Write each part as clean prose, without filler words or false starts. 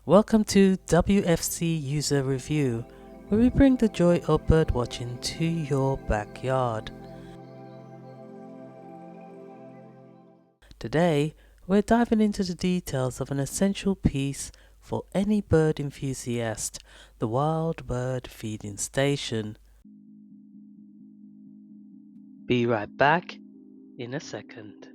Welcome to WFC User Review, where we bring the joy of birdwatching to your backyard. Today, we're diving into the details of an essential piece for any bird enthusiast, the Wild Bird Feeding Station. Be right back in a second.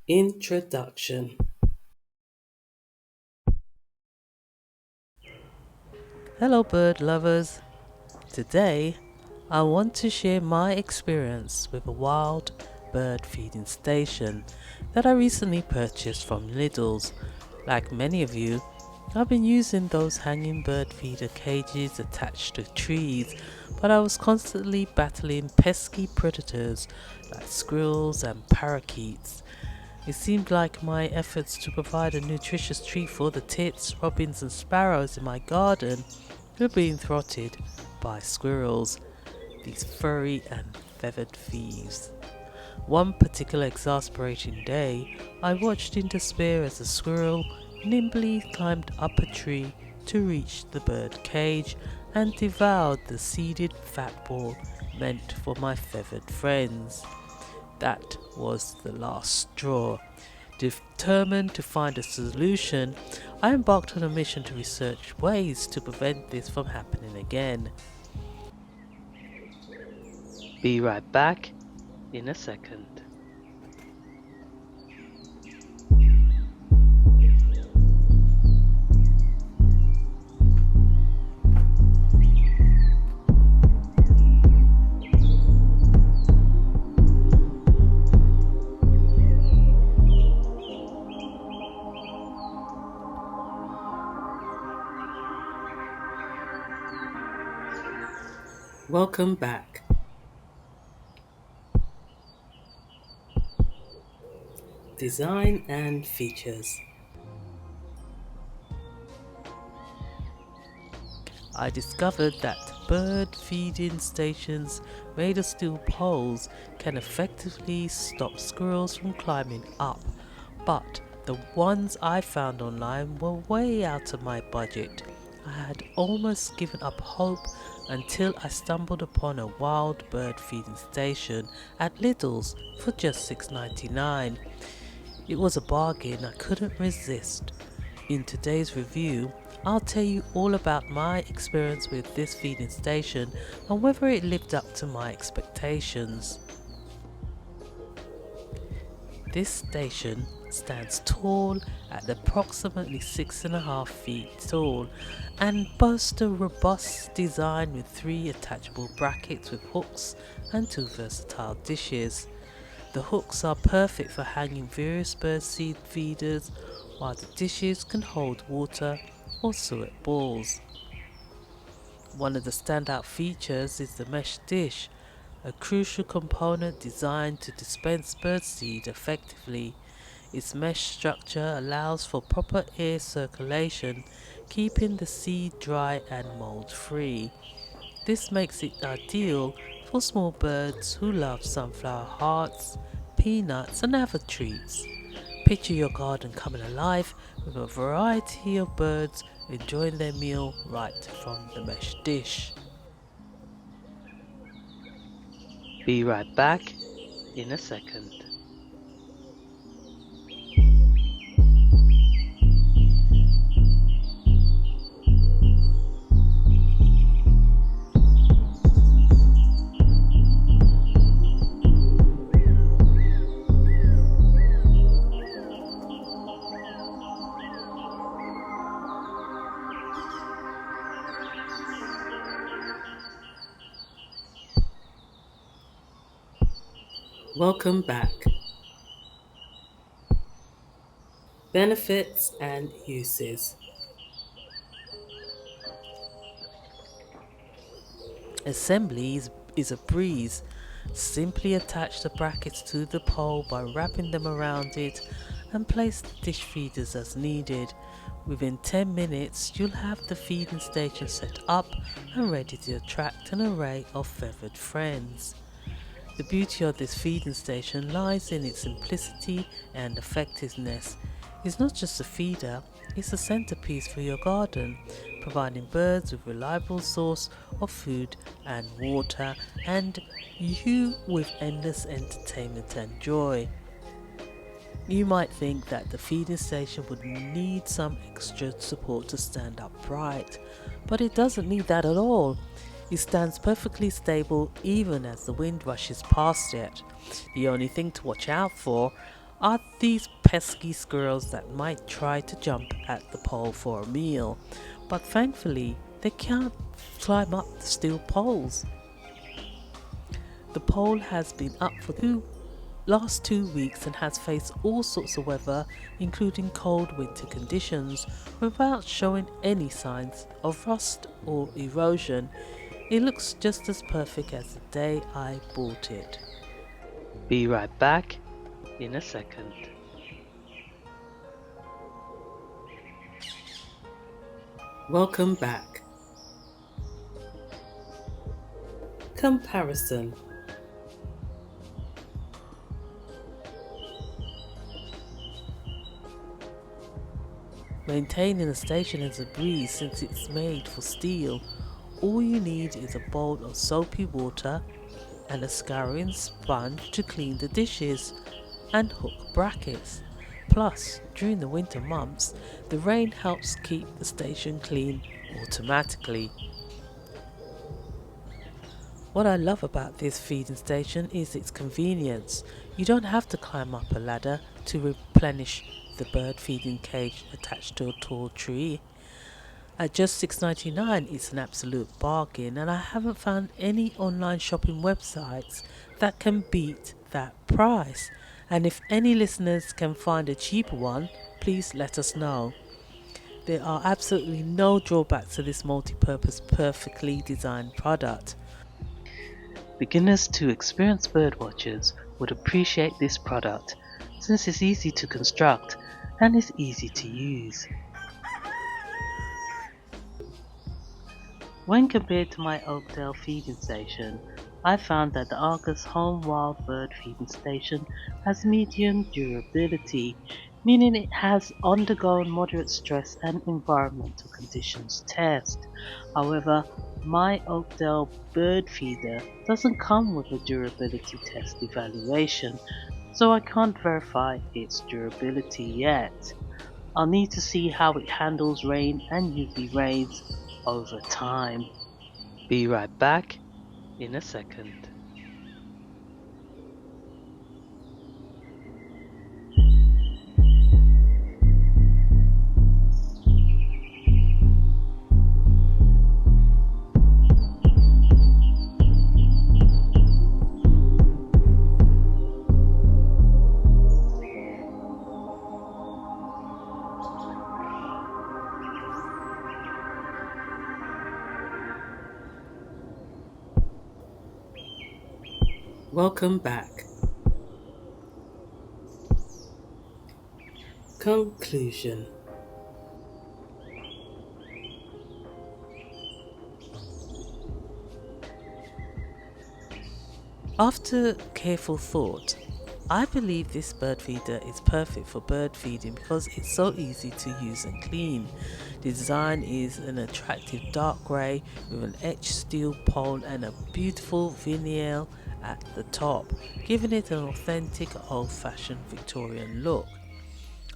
Introduction. Hello bird lovers. Today, I want to share my experience with a wild bird feeding station that I recently purchased from Lidl's. Like many of you, I've been using those hanging bird feeder cages attached to trees, but I was constantly battling pesky predators like squirrels and parakeets. It seemed like my efforts to provide a nutritious treat for the tits, robins and sparrows in my garden were being thwarted by squirrels, these furry and feathered thieves. One particular exasperating day, I watched in despair as a squirrel nimbly climbed up a tree to reach the bird cage and devoured the seeded fat ball meant for my feathered friends. That was the last straw. Determined to find a solution, I embarked on a mission to research ways to prevent this from happening again. Be right back in a second. Welcome back. Design and features. I discovered that bird feeding stations made of steel poles can effectively stop squirrels from climbing up, but the ones I found online were way out of my budget. I had almost given up hope until I stumbled upon a wild bird feeding station at Lidl's for just $6.99. It was a bargain I couldn't resist. In today's review, I'll tell you all about my experience with this feeding station and whether it lived up to my expectations. This station stands tall at approximately 6.5 feet tall and boasts a robust design with 3 attachable brackets with hooks and 2 versatile dishes. The hooks are perfect for hanging various bird seed feeders, while the dishes can hold water or suet balls. One of the standout features is the mesh dish, a crucial component designed to dispense birdseed effectively. Its mesh structure allows for proper air circulation, keeping the seed dry and mold free. This makes it ideal for small birds who love sunflower hearts, peanuts and other treats. Picture your garden coming alive with a variety of birds enjoying their meal right from the mesh dish. Be right back in a second. Welcome back. Benefits and uses. Assembly is a breeze. Simply attach the brackets to the pole by wrapping them around it and place the dish feeders as needed. Within 10 minutes you'll have the feeding station set up and ready to attract an array of feathered friends. The beauty of this feeding station lies in its simplicity and effectiveness. It's not just a feeder, it's a centerpiece for your garden, providing birds with a reliable source of food and water, and you with endless entertainment and joy. You might think that the feeding station would need some extra support to stand upright, but it doesn't need that at all. It stands perfectly stable even as the wind rushes past it. The only thing to watch out for are these pesky squirrels that might try to jump at the pole for a meal, but thankfully they can't climb up the steel poles. The pole has been up for the last 2 weeks and has faced all sorts of weather, including cold winter conditions, without showing any signs of rust or erosion. It looks just as perfect as the day I bought it. Be right back in a second. Welcome back. Comparison. Maintaining a station is a breeze since it's made for steel. All you need is a bowl of soapy water and a scouring sponge to clean the dishes and hook brackets. Plus, during the winter months, the rain helps keep the station clean automatically. What I love about this feeding station is its convenience. You don't have to climb up a ladder to replenish the bird feeding cage attached to a tall tree. At just $6.99 it's an absolute bargain, and I haven't found any online shopping websites that can beat that price. And if any listeners can find a cheaper one, please let us know. There are absolutely no drawbacks to this multi-purpose perfectly designed product. Beginners to experienced birdwatchers would appreciate this product since it's easy to construct and is easy to use. When compared to my Oakdale feeding station, I found that the Argus Home Wild Bird Feeding Station has medium durability, meaning it has undergone moderate stress and environmental conditions test. However, my Oakdale bird feeder doesn't come with a durability test evaluation, so I can't verify its durability yet. I'll need to see how it handles rain and UV rays over time. Be right back in a second. Welcome back. Conclusion. After careful thought, I believe this bird feeder is perfect for bird feeding because it's so easy to use and clean. The design is an attractive dark grey with an etched steel pole and a beautiful vignette at the top, giving it an authentic old-fashioned Victorian look.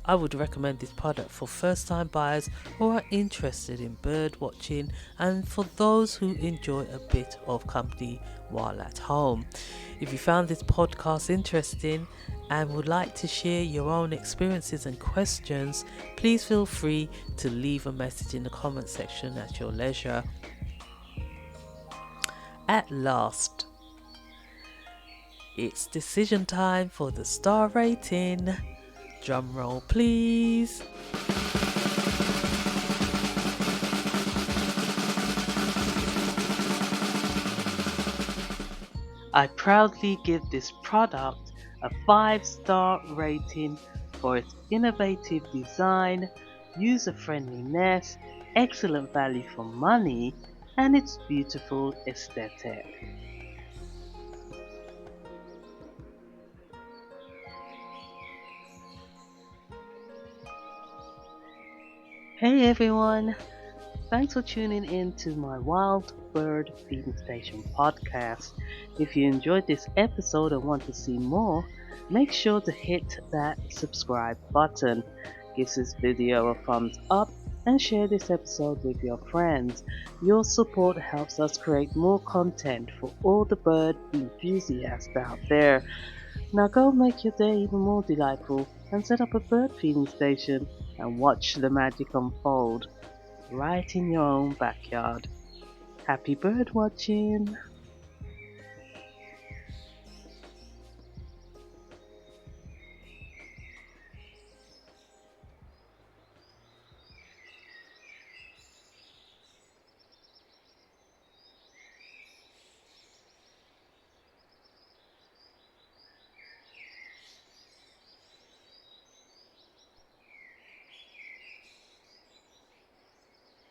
I would recommend this product for first-time buyers who are interested in bird watching and for those who enjoy a bit of company while at home. If you found this podcast interesting and would like to share your own experiences and questions, please feel free to leave a message in the comment section at your leisure. At last, it's decision time for the star rating. Drum roll, please. I proudly give this product a 5-star rating for its innovative design, user-friendliness, excellent value for money, and its beautiful aesthetic. Hey everyone! Thanks for tuning in to my Wild Bird Feeding Station podcast. If you enjoyed this episode and want to see more, make sure to hit that subscribe button. Give this video a thumbs up and share this episode with your friends. Your support helps us create more content for all the bird enthusiasts out there. Now go make your day even more delightful and set up a bird feeding station and watch the magic unfold right in your own backyard. Happy bird watching!